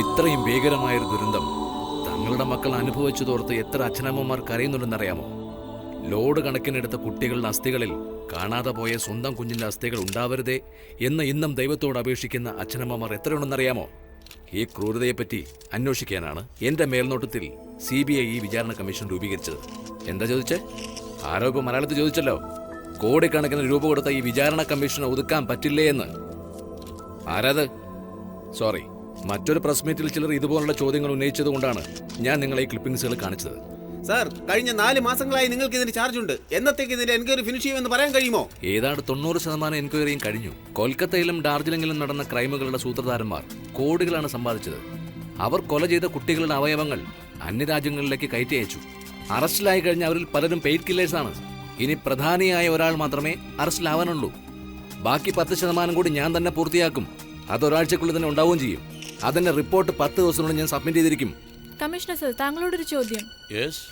ഇത്രയും ഭീകരമായൊരു ദുരന്തം തങ്ങളുടെ മക്കൾ അനുഭവിച്ചതോർത്ത് എത്ര അച്ഛനമ്മമാർ കരയുന്നുണ്ടെന്നറിയാമോ? ലോഡ് കണക്കിനെടുത്ത കുട്ടികളുടെ അസ്ഥികളിൽ കാണാതെ പോയ സ്വന്തം കുഞ്ഞിന്റെ അസ്ഥികൾ ഉണ്ടാവരുതേ എന്ന് ഇന്നും ദൈവത്തോട് അപേക്ഷിക്കുന്ന അച്ഛനമ്മമാർ എത്രയുണ്ടെന്നറിയാമോ? ഈ ക്രൂരതയെപ്പറ്റി അന്വേഷിക്കാനാണ് എന്റെ മേൽനോട്ടത്തിൽ CBI ഈ വിചാരണ കമ്മീഷൻ രൂപീകരിച്ചത്. എന്താ ചോദിച്ചേ? ആരോ ഇപ്പൊ മലയാളത്തിൽ ചോദിച്ചല്ലോ, കോടിക്കണക്കിന് രൂപ കൊടുത്ത ഈ വിചാരണ കമ്മീഷനെ ഒതുക്കാൻ പറ്റില്ലേ എന്ന്. ആരാത്? സോറി, മറ്റൊരു പ്രസ് മീറ്റിൽ ചിലർ ഇതുപോലുള്ള ചോദ്യങ്ങൾ ഉന്നയിച്ചത് കൊണ്ടാണ് ഞാൻ നിങ്ങളെ ഈ ക്ലിപ്പിംഗ്സുകൾ കാണിച്ചത്. സാർ, കഴിഞ്ഞ 4 മാസങ്ങളായി നിങ്ങൾക്ക് ഇതിന് ചാർജ് ഉണ്ട്. എന്നത്തേക്ക് ഇതിന്റെ എൻക്വയറി ഫിനിഷ് ചെയ്യുമെന്ന് പറയാൻ കഴിയുമോ? ഏതാണ്ട് 90% എൻക്വയറിയും കഴിഞ്ഞു. കൊൽക്കത്തയിലും ഡാർജിലിംഗിലും നടന്ന ക്രൈമുകളുടെ സൂത്രധാരന്മാർ കോടികളാണ് സമ്പാദിച്ചത്. അവർ കൊല ചെയ്ത കുട്ടികളുടെ അവയവങ്ങൾ അന്യരാജ്യങ്ങളിലേക്ക് കയറ്റി അയച്ചു. അറസ്റ്റിലായി കഴിഞ്ഞ അവരിൽ പലരും പെയ്ഡ് കില്ലേഴ്സാണ്. ഇനി പ്രധാനിയായ ഒരാൾ മാത്രമേ അറസ്റ്റിലാവാനുള്ളൂ. ബാക്കി 10% കൂടി ഞാൻ തന്നെ പൂർത്തിയാക്കും. അതൊരാഴ്ചക്കുള്ളിൽ തന്നെ ഉണ്ടാവുകയും ചെയ്യും. അതിന്റെ റിപ്പോർട്ട് 10 ദിവസത്തിനുള്ളിൽ ഞാൻ സബ്മിറ്റ് ചെയ്തിരിക്കും. കമ്മീഷണർ സർ, താങ്കളോടൊരു ചോദ്യം.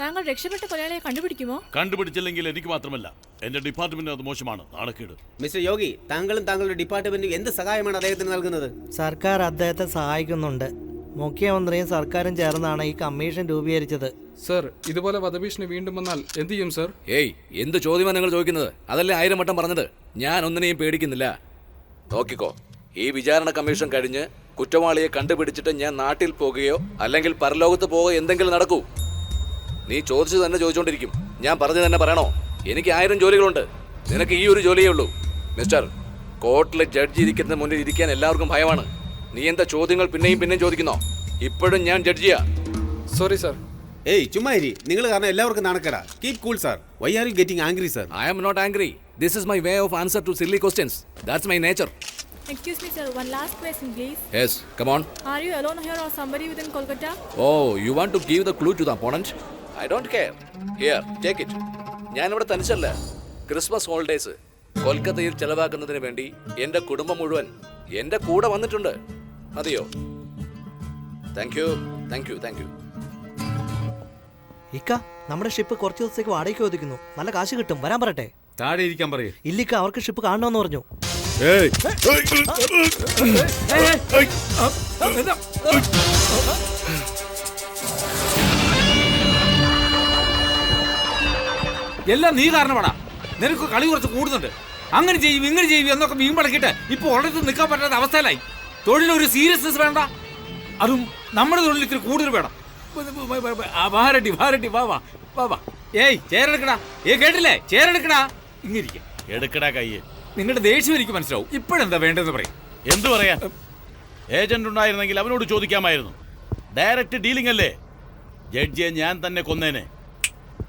താങ്കൾ രക്ഷപ്പെട്ട കൊലയാളിയെ കണ്ടുപിടിക്കുമോ? കണ്ടുപിടിച്ചില്ലെങ്കിൽ എനിക്ക് മാത്രമല്ല, എന്റെ ഡിപ്പാർട്ട്മെന്റ് അത് മോശമാണ്, നാണക്കേട്. മിസ്റ്റർ യോഗി, താങ്കളും താങ്കളുടെ ഡിപ്പാർട്ട്മെന്റും എന്ത് സഹായമാണ് അദ്ദേഹത്തിന് നൽകുന്നത്? സർക്കാർ അദ്ദേഹത്തെ സഹായിക്കുന്നുണ്ട്. മുഖ്യമന്ത്രിയും സർക്കാരും ചേർന്നാണ് ഈ കമ്മീഷൻ രൂപീകരിച്ചത്. സർ, ഇതുപോലെ വധഭീഷണി വീണ്ടും വന്നാൽ എന്ത് ചെയ്യും സർ? എന്ത് ചോദ്യമാണ് നിങ്ങൾ ചോദിക്കുന്നത്? അതല്ലേ 1000 വട്ടം പറഞ്ഞത്. ഞാൻ ഒന്നിനെയും പേടിക്കുന്നില്ല. നോക്കിക്കോ, ഈ വിചാരണ കമ്മീഷൻ കഴിഞ്ഞ് കുറ്റവാളിയെ കണ്ടുപിടിച്ചിട്ട് ഞാൻ നാട്ടിൽ പോകുകയോ അല്ലെങ്കിൽ പരലോകത്ത് പോകുകയോ എന്തെങ്കിലും നടക്കൂ. നീ ചോദിച്ചത് തന്നെ ചോദിച്ചോണ്ടിരിക്കും. ഞാൻ പറഞ്ഞു തന്നെ പറയണോ? എനിക്ക് 1000 ജോലികളുണ്ട്. നിനക്ക് ഈ ഒരു ജോലിയേ ഉള്ളൂ. മിസ്റ്റർ, കോർട്ടിലെ ജഡ്ജി ഇരിക്കുന്ന മുന്നിൽ ഇരിക്കാൻ എല്ലാവർക്കും ഭയമാണ്. നീ എന്താ ചോദ്യങ്ങൾ പിന്നെയും ചോദിക്കുന്നോ? ഇപ്പോഴും ഞാൻ ജഡ്ജിയാ. Sorry sir. ചുമ്മാ ഇരി. നിങ്ങൾ കാരണം എല്ലാവർക്കും നാണക്കേടാ. Keep cool sir. Why are you getting angry sir? I am not angry. This is my way of answer to silly questions. That's my nature. Excuse me sir, one last question please. Yes, come on. Are you alone here or somebody within Kolkata? Oh, you want to give the clue to the opponent? I don't care. Here, take it. ഞാനിവിടെ തനിച്ചല്ല. Christmas holidays കൊൽക്കത്തയിൽ ചെലവാക്കുന്നതിന് വേണ്ടി എന്റെ കുടുംബം മുഴുവൻ എന്റെ കൂടെ വന്നിട്ടുണ്ട്. മതിയോ? Thank you. ഇക്ക, നമ്മുടെ ഷിപ്പ് കുറച്ച് ദിവസത്തേക്ക് വാടകയ്ക്ക് ഒതുക്കുന്നു. നല്ല കാശ് കിട്ടും. വരാൻ പറയട്ടെ? താഴെ ഇരിക്കാൻ പറയൂ. ഇല്ലിക്ക, അവർക്ക് ഷിപ്പ് കാണണമെന്ന് പറഞ്ഞു. എല്ലാം നീ കാരണമാടാ. നിനക്ക് കളി കുറച്ച് കൂടുന്നുണ്ട്. അങ്ങനെ ചെയ്യും ഇങ്ങനെ ചെയ്യും എന്നൊക്കെ മീൻ പടക്കിട്ട് ഇപ്പൊ ഉടനെ നിൽക്കാൻ പറ്റാത്ത അവസ്ഥയിലായി. തൊഴിലൊരു സീരിയസ്നെസ് വേണ്ട. അതും നമ്മുടെ തൊഴിൽ ഇത്തിരി കൂടുതൽ വേണം. വാരട്ടി വാ. ചേരെടുക്കടാ. കേട്ടില്ലേ? ചേരെടുക്കടാ. ഇങ്ങിരിക്കും. എടുക്കടാ കയ്യെ. നിങ്ങളുടെ ദേഷ്യം എനിക്ക് മനസ്സിലാവും. ഇപ്പോഴെന്താ വേണ്ടതെന്ന് പറയും. എന്തു പറയാൻ? ഏജന്റ് ഉണ്ടായിരുന്നെങ്കിൽ അവനോട് ചോദിക്കാമായിരുന്നു. ഡയറക്റ്റ് ഡീലിംഗ് അല്ലേ? ജഡ്ജിയെ ഞാൻ തന്നെ കൊന്നേനെ.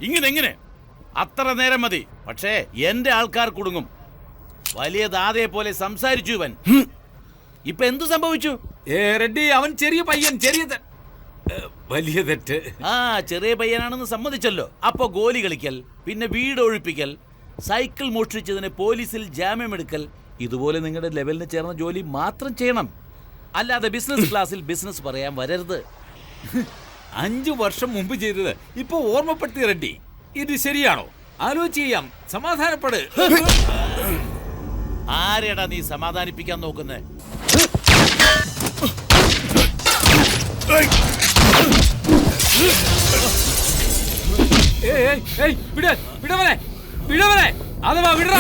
ഇങ്ങനെ അത്ര നേരം മതി. പക്ഷേ എന്റെ ആൾക്കാർ കുടുങ്ങും. വലിയ ദാതയെ പോലെ സംസാരിച്ചു ഇവൻ. ഇപ്പൊ എന്തു സംഭവിച്ചു? റെഡ്ഡി, അവൻ ചെറിയ പയ്യൻ. വലിയ തെറ്റ്. ചെറിയ പയ്യനാണെന്ന് സമ്മതിച്ചല്ലോ. അപ്പൊ ഗോലി കളിക്കൽ, പിന്നെ വീട് ഒഴിപ്പിക്കൽ, സൈക്കിൾ മോഷ്ടിച്ചതിന് പോലീസിൽ ജാമ്യമെടുക്കൽ, ഇതുപോലെ നിങ്ങളുടെ ലെവലിന് ചേർന്ന ജോലി മാത്രം ചെയ്യണം. അല്ലാതെ ബിസിനസ് ക്ലാസ്സിൽ ബിസിനസ് പറയാൻ വരരുത്. 5 വർഷം മുമ്പ് ചെയ്തത് ഇപ്പൊ ഓർമ്മപ്പെടുത്തി റെഡ്ഡി. ഇത് ശരിയാണോ? ആലോചിച്ച് ചെയ്യാം. സമാധാനപ്പെട്. ആരെടാ നീ സമാധാനിപ്പിക്കാൻ നോക്കുന്നേ? വിടവനെ. അഥവാ വിടറാ.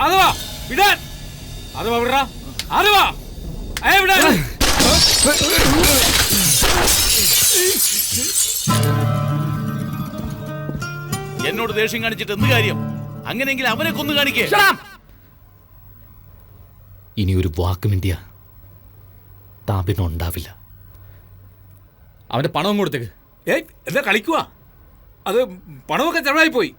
അഥവാ വിടാൻ. അഥവാ വിടറാ. അഥവാ വിടാ. എന്നോട് ദേഷ്യം കാണിച്ചിട്ട് എന്ത് കാര്യം? അങ്ങനെയെങ്കിൽ അവനെ കൊന്നു കാണിക്കേ. ഇനി ഒരു വാക്ക് മിണ്ടിയ താപിനുണ്ടാവില്ല. അവന്റെ പണവും കൊടുത്തേക്ക്. എന്താ കളിക്കുക? അത് പണമൊക്കെ ചെലവായി പോയി.